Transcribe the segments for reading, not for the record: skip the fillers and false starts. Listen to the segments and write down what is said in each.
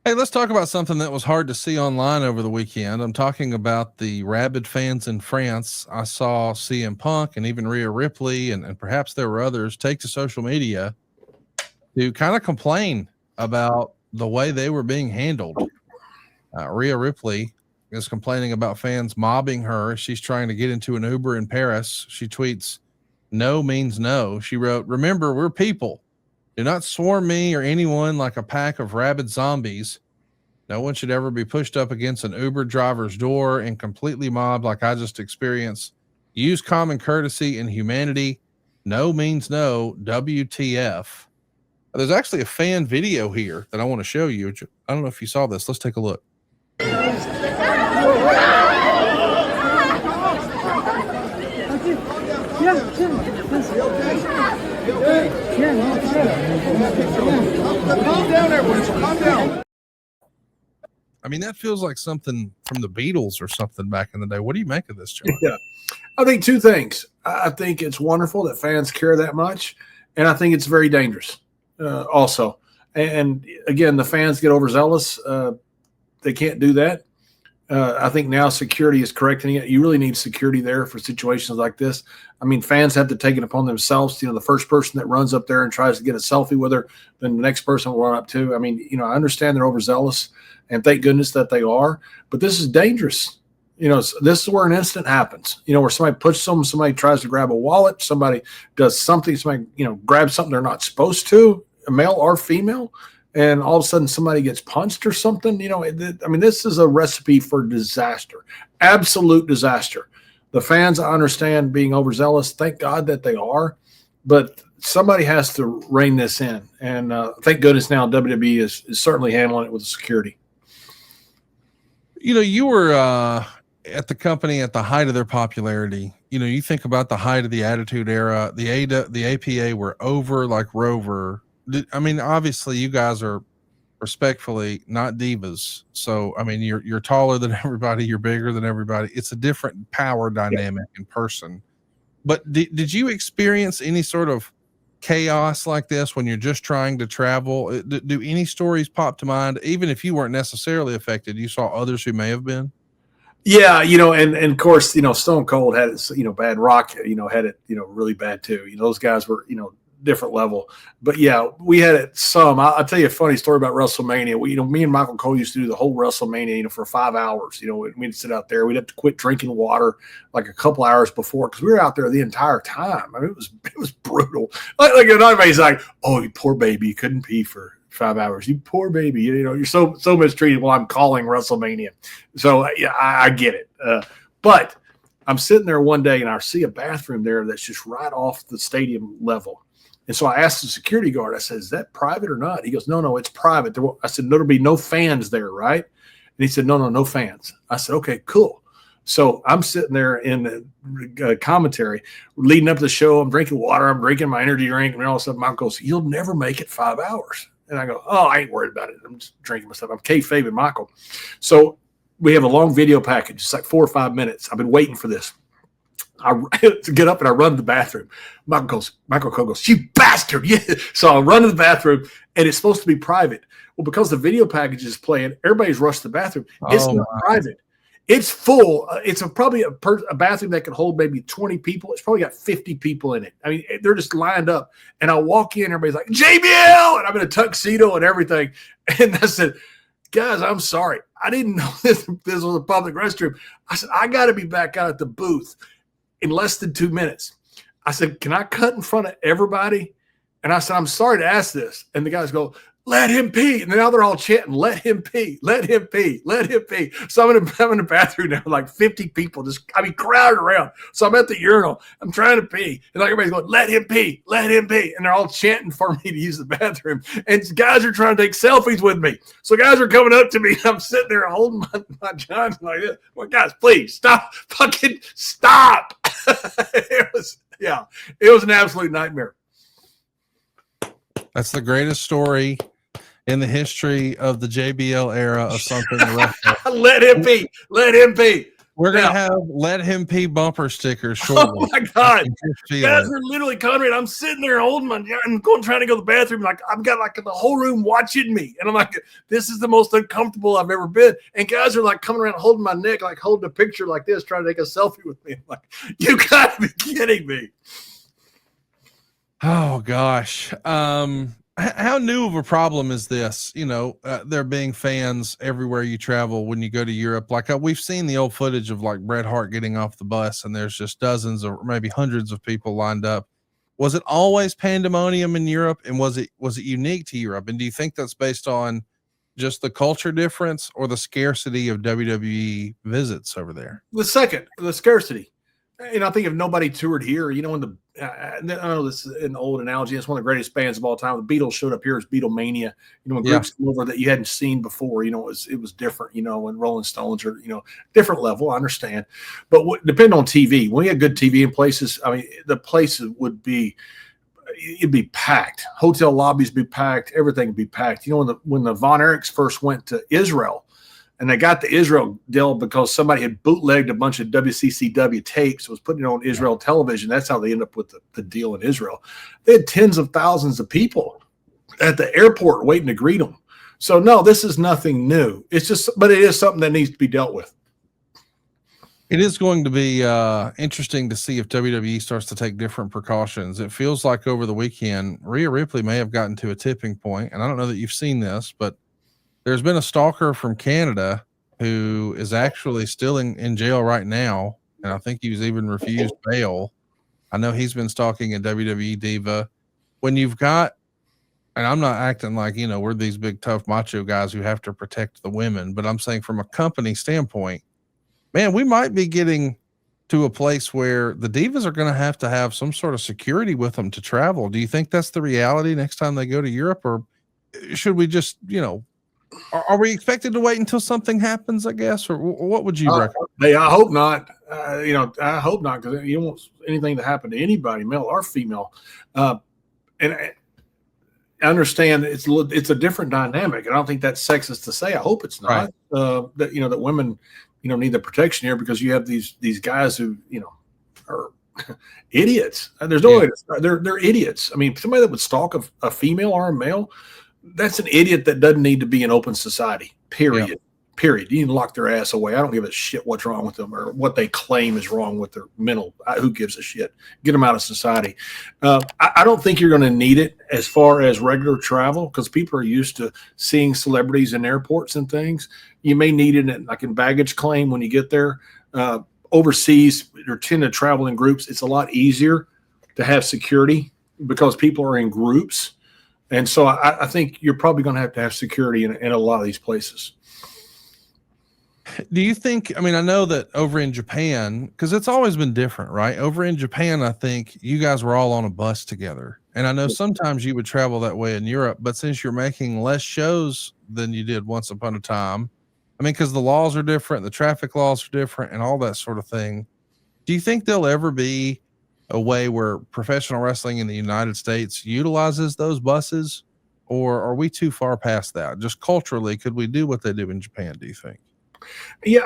Hey, let's talk about something that was hard to see online over the weekend. I'm talking about the rabid fans in France. I saw CM Punk and even Rhea Ripley, and perhaps there were others, take to social media to kind of complain about the way they were being handled. Rhea Ripley is complaining about fans mobbing her. She's trying to get into an Uber in Paris. She tweets, "No means no." She wrote, "Remember, we're people. Do not swarm me or anyone like a pack of rabid zombies. No one should ever be pushed up against an Uber driver's door and completely mobbed like I just experienced. Use common courtesy and humanity. No means no. WTF." There's actually a fan video here that I want to show you. I don't know if you saw this. Let's take a look. Calm down, everyone. Calm down. I mean, that feels like something from the Beatles or something back in the day. What do you make of this, John? Yeah, I think two things. I think it's wonderful that fans care that much, and I think it's very dangerous also. And again, the fans get overzealous. They can't do that. I think now security is correcting it. You really need security there for situations like this. I mean, fans have to take it upon themselves. The first person that runs up there and tries to get a selfie with her, then the next person will run up too. I mean, I understand they're overzealous, and thank goodness that they are. But this is dangerous. This is where an incident happens. Where somebody pushes them, somebody tries to grab a wallet, somebody does something, somebody grabs something they're not supposed to, a male or female. And all of a sudden somebody gets punched or something, this is a recipe for disaster, absolute disaster. The fans, I understand being overzealous. Thank God that they are, but somebody has to rein this in. And thank goodness now WWE is certainly handling it with the security. You were at the company at the height of their popularity. You think about the height of the Attitude Era, the APA were over like Rover. I mean, obviously you guys are respectfully not divas. So, I mean, you're taller than everybody. You're bigger than everybody. It's a different power dynamic in person. But did you experience any sort of chaos like this when you're just trying to travel? Do any stories pop to mind? Even if you weren't necessarily affected, you saw others who may have been? Yeah. And of course, Stone Cold had it, Bad Rock, had it, really bad too. Those guys were, different level. But yeah, we had it some. I'll tell you a funny story about WrestleMania. Me and Michael Cole used to do the whole WrestleMania, for 5 hours. We'd sit out there. We'd have to quit drinking water like a couple hours before because we were out there the entire time. I mean, it was brutal. Like everybody's like, "Oh, you poor baby, you couldn't pee for 5 hours. You poor baby. You're so mistreated." While I'm calling WrestleMania. So yeah, I get it. But I'm sitting there one day and I see a bathroom there that's just right off the stadium level. And so I asked the security guard, I said, "Is that private or not?" He goes, No, it's private. I said, "There'll be no fans there, right?" And he said, No fans. I said, "Okay, cool." So I'm sitting there in the commentary leading up to the show. I'm drinking water. I'm drinking my energy drink. And all of a sudden, Michael goes, "You'll never make it 5 hours." And I go, "Oh, I ain't worried about it. I'm just drinking my stuff." I'm kayfabing Michael. So we have a long video package. It's like 4 or 5 minutes. I've been waiting for this. I get up and I run to the bathroom. Michael Cole goes, "You bastard." Yeah. So I run to the bathroom and it's supposed to be private. Well, because the video package is playing, everybody's rushed to the bathroom. It's not private. It's full. It's probably a bathroom that can hold maybe 20 people. It's probably got 50 people in it. I mean, they're just lined up. And I walk in, everybody's like, "JBL!" And I'm in a tuxedo and everything. And I said, "Guys, I'm sorry. I didn't know this was a public restroom." I said, "I got to be back out at the booth in less than 2 minutes." I said, "Can I cut in front of everybody?" And I said, "I'm sorry to ask this." And the guys go, "Let him pee." And now they're all chanting, "Let him pee, let him pee, let him pee." So I'm in the bathroom now, like 50 people crowded around. So I'm at the urinal. I'm trying to pee. And like everybody's going, "Let him pee, let him pee." And they're all chanting for me to use the bathroom. And guys are trying to take selfies with me. So guys are coming up to me. I'm sitting there holding my John like this. Well, guys, please stop. Fucking stop. It was an absolute nightmare. That's the greatest story in the history of the JBL era of something. Let him pee. Let him pee. We're gonna Now, have "Let Him Pee" bumper stickers oh shortly. my God. Feel Guys it. were literally, Conrad, I'm sitting there holding my, and trying to go to the bathroom. Like, I've got like the whole room watching me. And I'm like, this is the most uncomfortable I've ever been. And guys are like coming around holding my neck, like holding a picture like this, trying to take a selfie with me. I'm like, you gotta be kidding me. Oh gosh. How new of a problem is this? You know, there being fans everywhere you travel when you go to Europe. Like we've seen the old footage of like Bret Hart getting off the bus and there's just dozens or maybe hundreds of people lined up. Was it always pandemonium in Europe? And was it unique to Europe? And do you think that's based on just the culture difference or the scarcity of WWE visits over there? The second, the scarcity. And I think if nobody toured here, you know, when I know this is an old analogy. It's one of the greatest bands of all time. The Beatles showed up here as Beatlemania. You know, when groups come over that you hadn't seen before, you know, it was different. You know, when Rolling Stones are, you know, different level. I understand, but depend on TV. When we had good TV in places, I mean, the places it'd be packed. Hotel lobbies be packed. Everything would be packed. You know, when the Von Erichs first went to Israel. And they got the Israel deal because somebody had bootlegged a bunch of WCCW tapes, was putting it on Israel television. That's how they ended up with the deal in Israel. They had tens of thousands of people at the airport waiting to greet them. So, no, this is nothing new. It's just, but it is something that needs to be dealt with. It is going to be interesting to see if WWE starts to take different precautions. It feels like over the weekend, Rhea Ripley may have gotten to a tipping point, and I don't know that you've seen this, but there's been a stalker from Canada who is actually still in jail right now. And I think he was even refused bail. I know he's been stalking a WWE diva. When you've got, and I'm not acting like, you know, we're these big, tough macho guys who have to protect the women, but I'm saying from a company standpoint, man, we might be getting to a place where the divas are going to have some sort of security with them to travel. Do you think that's the reality next time they go to Europe, or should we just, you know, are we expected to wait until something happens, I guess, or what would you recommend? Hey, I hope not. You know, I hope not, because you don't want anything to happen to anybody, male or female. And I understand it's a different dynamic, and I don't think that's sexist to say. I hope it's not. Right. That, you know, that women, you know, need the protection here because you have these guys who, you know, are idiots. And there's no way they're idiots. I mean, somebody that would stalk a female or a male, that's an idiot that doesn't need to be in open society, period. Yeah. Period. You need to lock their ass away. I don't give a shit what's wrong with them or what they claim is wrong with their mental. Who gives a shit? Get them out of society. I don't think you're going to need it as far as regular travel because people are used to seeing celebrities in airports and things. You may need it like in baggage claim when you get there. Overseas, you tend to travel in groups. It's a lot easier to have security because people are in groups. And so I think you're probably going to have security in a lot of these places. Do you think, I mean, I know that over in Japan, because it's always been different, right? Over in Japan, I think you guys were all on a bus together. And I know sometimes you would travel that way in Europe, but since you're making less shows than you did once upon a time, I mean, because the laws are different, the traffic laws are different and all that sort of thing. Do you think there'll ever be a way where professional wrestling in the United States utilizes those buses, or are we too far past that? Just culturally, could we do what they do in Japan, do you think? Yeah,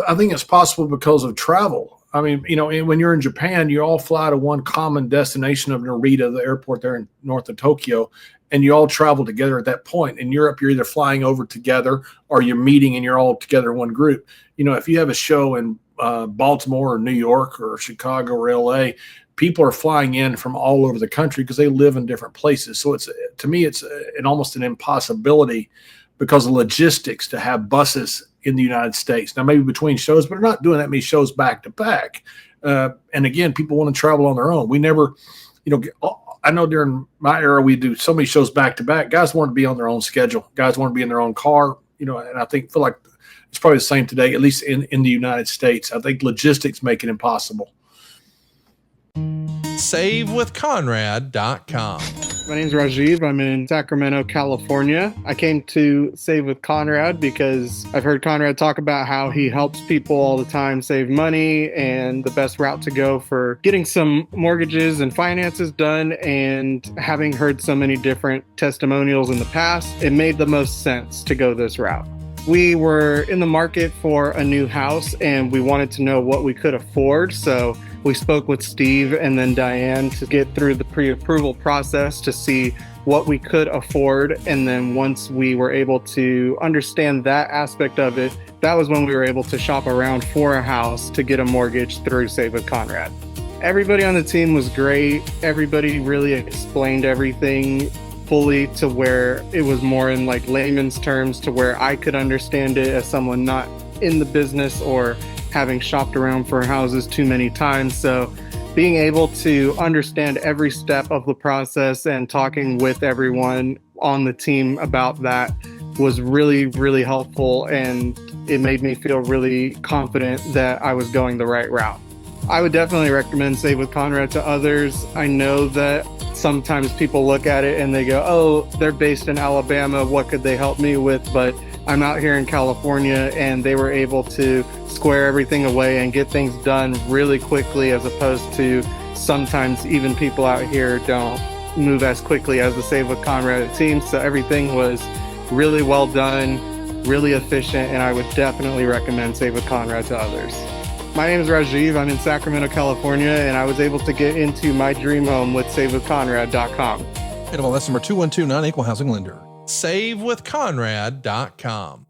I think it's possible because of travel. I mean, you know, when you're in Japan, you all fly to one common destination of Narita, the airport there in north of Tokyo, and you all travel together at that point. In Europe, you're either flying over together or you're meeting and you're all together in one group. You know, if you have a show in Baltimore or New York or Chicago or LA, people are flying in from all over the country because they live in different places. So to me, it's almost an impossibility because of logistics to have buses in the United States. Now, maybe between shows, but they're not doing that many shows back to back. And again, people want to travel on their own. We never, you know, I know during my era, we do so many shows back to back. Guys want to be on their own schedule. Guys want to be in their own car, you know, and I feel like it's probably the same today, at least in the United States. I think logistics make it impossible. SaveWithConrad.com. My name is Rajiv. I'm in Sacramento, California. I came to Save with Conrad because I've heard Conrad talk about how he helps people all the time save money and the best route to go for getting some mortgages and finances done. And having heard so many different testimonials in the past, it made the most sense to go this route. We were in the market for a new house and we wanted to know what we could afford. So we spoke with Steve and then Diane to get through the pre-approval process to see what we could afford. And then once we were able to understand that aspect of it, that was when we were able to shop around for a house to get a mortgage through Save with Conrad. Everybody on the team was great. Everybody really explained everything fully to where it was more in like layman's terms to where I could understand it as someone not in the business or having shopped around for houses too many times. So being able to understand every step of the process and talking with everyone on the team about that was really, really helpful. And it made me feel really confident that I was going the right route. I would definitely recommend Save with Conrad to others. I know that sometimes people look at it and they go, oh, they're based in Alabama. What could they help me with? But I'm out here in California and they were able to square everything away and get things done really quickly, as opposed to sometimes even people out here don't move as quickly as the Save with Conrad team. So everything was really well done, really efficient, and I would definitely recommend Save with Conrad to others. My name is Rajiv. I'm in Sacramento, California, and I was able to get into my dream home with SaveWithConrad.com. That's number 212 non-equal housing lender. SaveWithConrad.com.